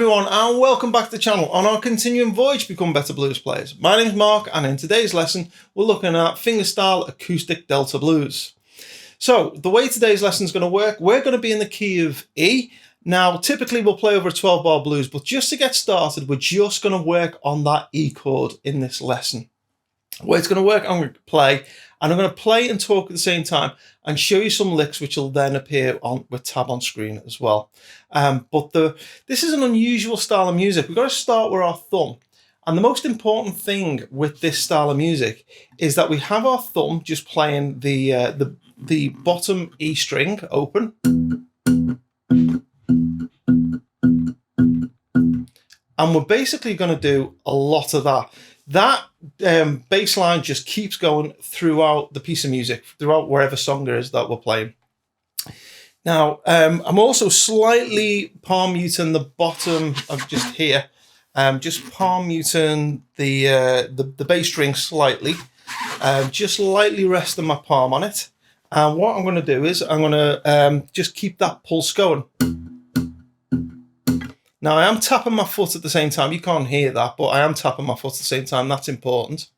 everyone, and welcome back to the channel on our continuing voyage to become better blues players. My name's Mark, and in today's lesson we're looking at fingerstyle acoustic Delta blues. So the way today's lesson is going to work, we're going to be in the key of E. Now typically we'll play over a 12-bar blues, but just to get started we're just going to work on that E chord in this lesson. The way it's going to work, I'm going to play, and I'm going to play and talk at the same time and show you some licks which will then appear on with tab on screen as well. This is an unusual style of music. We've got to start with our thumb. And the most important thing with this style of music is that we have our thumb just playing the bottom E string open. And we're basically going to do a lot of that. That bass line just keeps going throughout the piece of music, throughout wherever song there is that we're playing. Now, I'm also slightly palm muting the bottom of just here, just palm muting the bass string slightly, just lightly resting my palm on it. And what I'm going to do is I'm going to just keep that pulse going. Now I am tapping my foot at the same time. You can't hear that, but I am tapping my foot at the same time. That's important.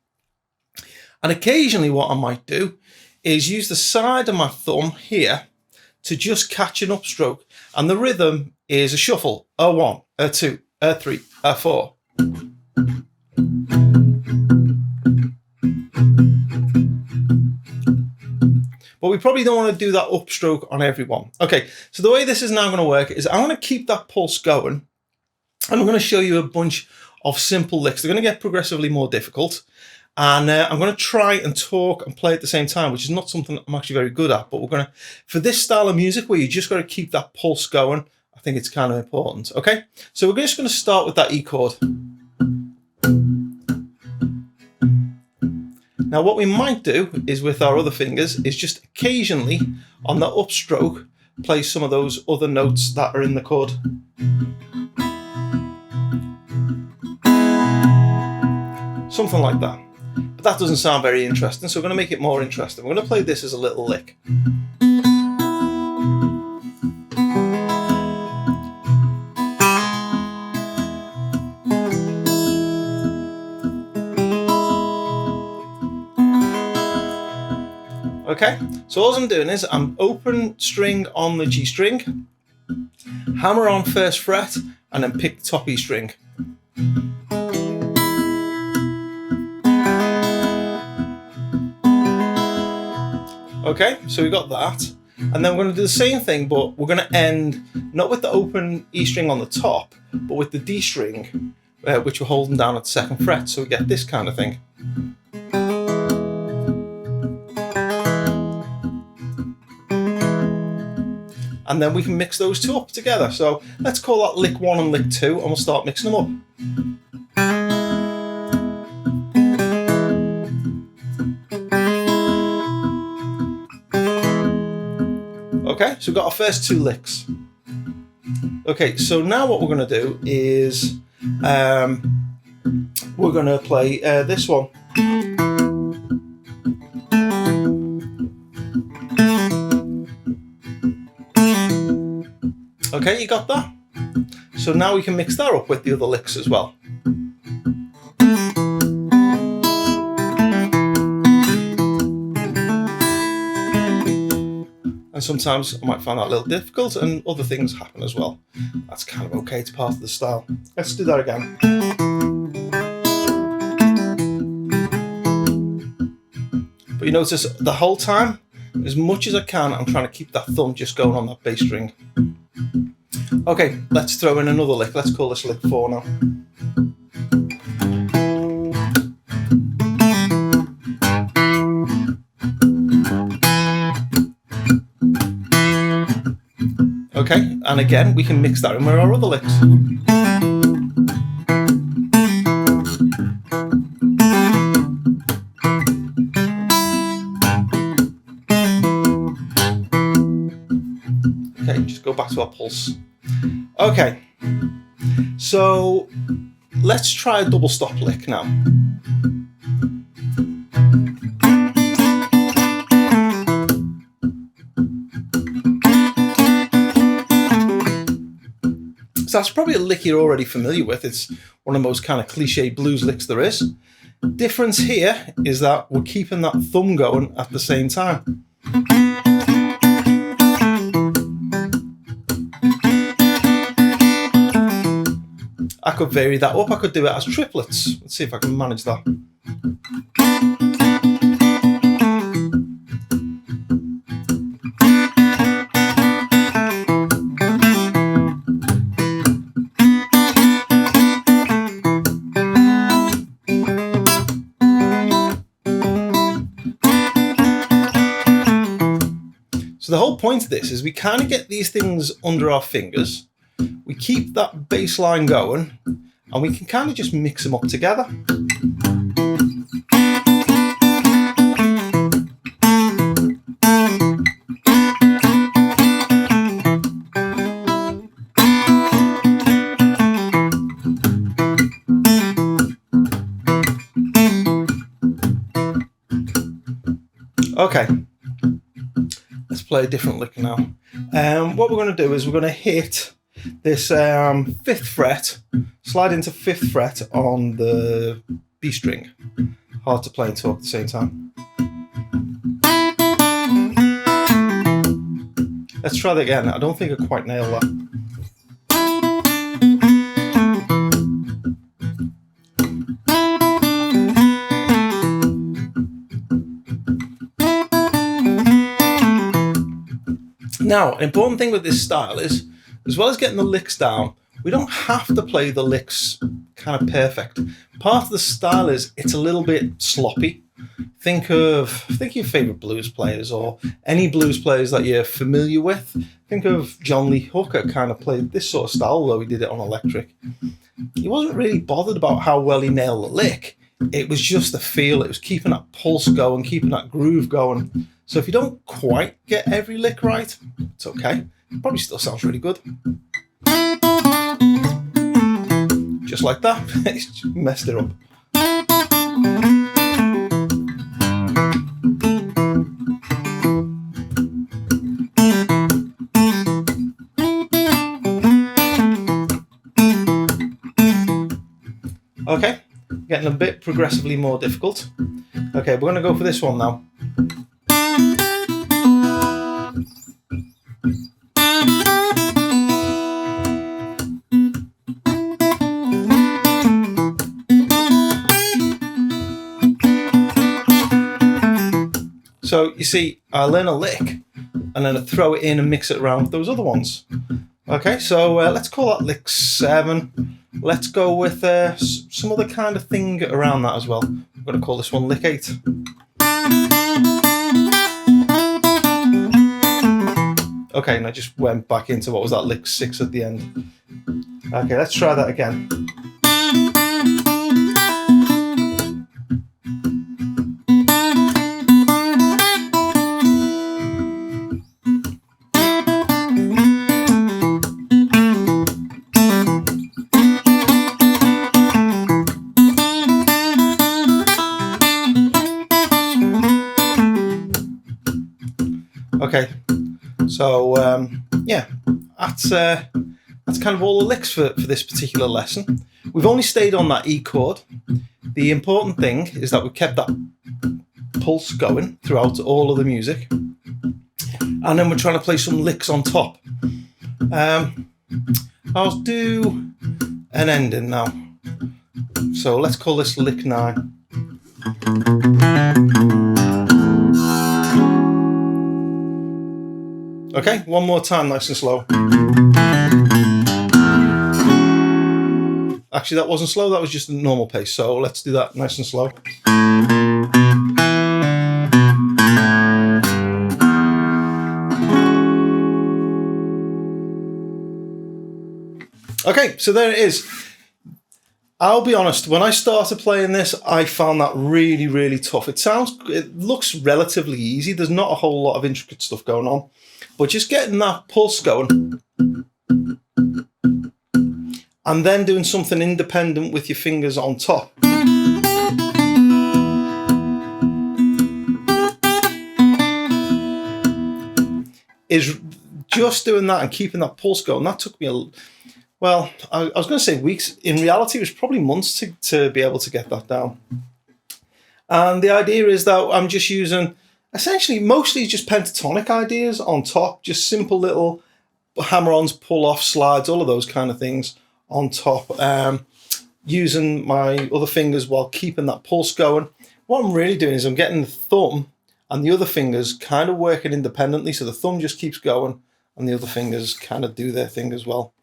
And occasionally what I might do is use the side of my thumb here to just catch an upstroke. And the rhythm is a shuffle, a 1, a 2, a 3, a 4. But we probably don't want to do that upstroke on everyone. Okay, so the way this is now going to work is I'm going to keep that pulse going. And I'm going to show you a bunch of simple licks. They're going to get progressively more difficult. And I'm going to try and talk and play at the same time, which is not something I'm actually very good at. But we're going to, for this style of music where you just got to keep that pulse going, I think it's kind of important. Okay, so we're just going to start with that E chord. Now what we might do is with our other fingers is just occasionally on the upstroke play some of those other notes that are in the chord. Something like that. But that doesn't sound very interesting, so we're going to make it more interesting. We're going to play this as a little lick. Okay, so all I'm doing is I'm open string on the G string, hammer on first fret, and then pick the top E string. Okay, so we got that, and then we're going to do the same thing, but we're going to end not with the open E string on the top, but with the D string, which we're holding down at the 2nd fret, so we get this kind of thing. And then we can mix those two up together. So let's call that lick 1 and lick 2, and we'll start mixing them up. Okay, so we've got our first 2 licks. Okay, so now what we're going to do is we're going to play this one. Okay, you got that? So now we can mix that up with the other licks as well. And sometimes I might find that a little difficult, and other things happen as well. That's kind of okay, it's part of the style. Let's do that again. But you notice the whole time, as much as I can, I'm trying to keep that thumb just going on that bass string. Okay, let's throw in another lick. Let's call this lick 4 now. Okay, and again, we can mix that in with our other licks. Okay, just go back to our pulse. Okay, so let's try a double stop lick now. So that's probably a lick you're already familiar with. It's one of the most kind of cliche blues licks there is. Difference here is that we're keeping that thumb going at the same time. I could vary that up. I could do it as triplets. Let's see if I can manage that. So the whole point of this is we kind of get these things under our fingers, we keep that bass line going, and we can kind of just mix them up together. Okay. Let's play a different lick now. What we're going to do is we're going to hit this 5th fret, slide into 5th fret on the B string. Hard to play and talk at the same time. Let's try that again. I don't think I quite nailed that. Now, an important thing with this style is, as well as getting the licks down, we don't have to play the licks kind of perfect. Part of the style is it's a little bit sloppy. Think of your favourite blues players or any blues players that you're familiar with. Think of John Lee Hooker kind of played this sort of style, although he did it on electric. He wasn't really bothered about how well he nailed the lick. It was just the feel. It was keeping that pulse going, keeping that groove going. So if you don't quite get every lick right, it's okay. It probably still sounds really good. Just like that. It's messed it up. Okay, getting a bit progressively more difficult. Okay, we're going to go for this one now. So you see, I learn a lick and then I throw it in and mix it around with those other ones. Okay, so let's call that lick 7. Let's go with some other kind of thing around that as well. I'm going to call this one lick 8. Okay, and I just went back into what was that, lick 6 at the end. Okay, let's try that again. Okay, so yeah, that's kind of all the licks for this particular lesson. We've only stayed on that E chord. The important thing is that we've kept that pulse going throughout all of the music, and then we're trying to play some licks on top. I'll do an ending now. So let's call this lick 9. Okay, one more time, nice and slow. Actually, that wasn't slow, that was just a normal pace. So let's do that nice and slow. Okay, so there it is. I'll be honest, when I started playing this, I found that really, really tough. It looks relatively easy. There's not a whole lot of intricate stuff going on. But just getting that pulse going and then doing something independent with your fingers on top is just doing that and keeping that pulse going. That took me well, I was going to say weeks. In reality, it was probably months to be able to get that down. And the idea is that I'm just using essentially mostly just pentatonic ideas on top, just simple little hammer-ons, pull-offs, slides, all of those kind of things on top, using my other fingers while keeping that pulse going. What I'm really doing is I'm getting the thumb and the other fingers kind of working independently, so the thumb just keeps going and the other fingers kind of do their thing as well.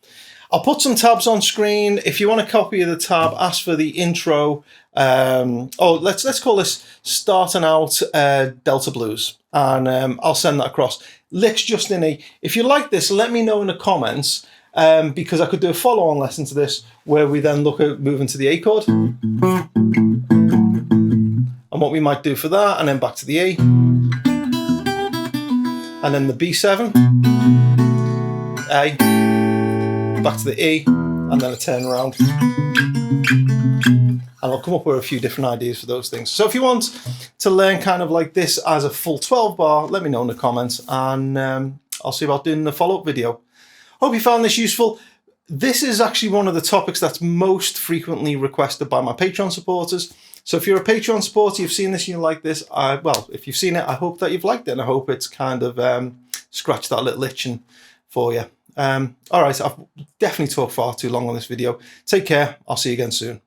I'll put some tabs on screen. If you want a copy of the tab, ask for the intro. Let's call this starting out Delta Blues, and I'll send that across. Licks just in E. If you like this, let me know in the comments, because I could do a follow-on lesson to this where we then look at moving to the A chord and what we might do for that, and then back to the A, and then the B7, A, back to the E, and then a turn around. And I'll come up with a few different ideas for those things. So if you want to learn kind of like this as a full 12 bar, let me know in the comments, and I'll see about doing the follow-up video. Hope you found this useful. This is actually one of the topics that's most frequently requested by my Patreon supporters. So if you're a Patreon supporter, you've seen this, you like this, well, if you've seen it, I hope that you've liked it, and I hope it's kind of scratched that little itch for you. All right, I've definitely talked far too long on this video. Take care. I'll see you again soon.